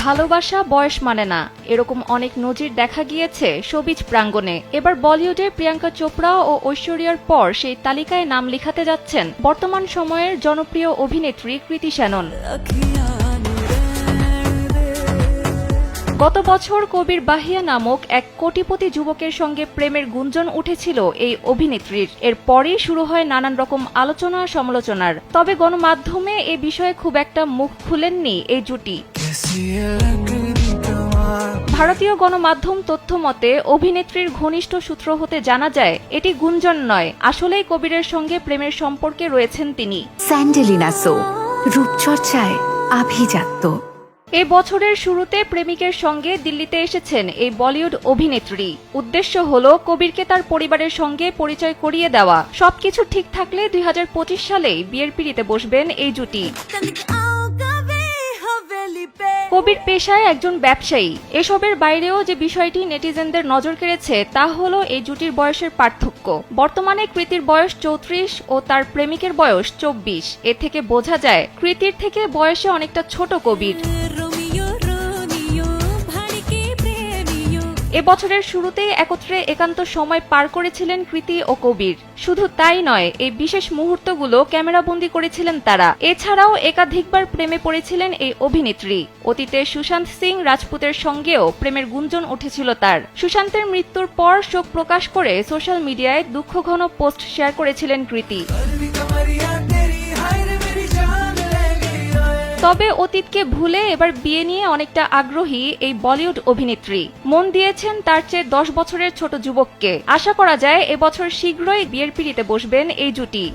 ভালোবাসা বয়স মানে না, এরকম অনেক নজির দেখা গিয়েছে শোবিজ প্রাঙ্গণে। এবার বলিউডে প্রিয়াঙ্কা চোপড়া ও ঐশ্বরিয়ার পর সেই তালিকায় নাম লিখাতে যাচ্ছেন বর্তমান সময়ের জনপ্রিয় অভিনেত্রী কৃতি শ্যানন। গত বছর কবির বাহিয়া নামক এক কোটিপতি যুবকের সঙ্গে প্রেমের গুঞ্জন উঠেছিল এই অভিনেত্রীর। এরপরই শুরু হয় নানান রকম আলোচনা সমালোচনার। তবে গণমাধ্যমে এ বিষয়ে খুব একটা মুখ খুলেননি এই জুটি। ভারতীয় গণমাধ্যম তথ্য মতে অভিনেত্রীর ঘনিষ্ঠ সূত্র হতে জানা যায় এটি গুঞ্জন নয়, আসলেই কবিরের সঙ্গে প্রেমের সম্পর্কে রয়েছেন তিনি। স্যান্ডেলিনা সো রূপচর্চায় আভিজাত্য। এ বছরের শুরুতে প্রেমিকের সঙ্গে দিল্লিতে এসেছেন এই বলিউড অভিনেত্রী। উদ্দেশ্য হলো কবিরকে তার পরিবারের সঙ্গে পরিচয় করিয়ে দেওয়া। সবকিছু ঠিক থাকলে 2025 সালেই বিয়ের পিঁড়িতে বসবেন এই জুটি। কবির পেশায় একজন ব্যবসায়ী। এসবের বাইরেও যে বিষয়টি নেটিজেনদের নজর কেড়েছে তা হলো এই জুটির বয়সের পার্থক্য। বর্তমানে কৃতির বয়স 34 ও তার প্রেমিকের বয়স 24। এ থেকে বোঝা যায় কৃতির থেকে বয়সে অনেকটা ছোট কবির। এবছরের শুরুতেই একত্রে একান্ত সময় পার করেছিলেন কৃতি ও কবির। শুধু তাই নয়, এই বিশেষ মুহূর্তগুলো ক্যামেরাবন্দি করেছিলেন তারা। এছাড়াও একাধিকবার প্রেমে পড়েছিলেন এই অভিনেত্রী। অতীতে সুশান্ত সিং রাজপুতের সঙ্গেও প্রেমের গুঞ্জন উঠেছিল তার। সুশান্তের মৃত্যুর পর শোক প্রকাশ করে সোশ্যাল মিডিয়ায় দুঃখঘন পোস্ট শেয়ার করেছিলেন কৃতি। তবে অতীতকে ভুলে এবার বিয়ে নিয়ে অনেকটা আগ্রহী এই বলিউড অভিনেত্রী। মন দিয়েছেন তার চেয়ে 10 বছরের ছোট যুবককে। আশা করা যায় এবছর শীঘ্রই বিয়ের পিঁড়িতে বসবেন এই জুটি।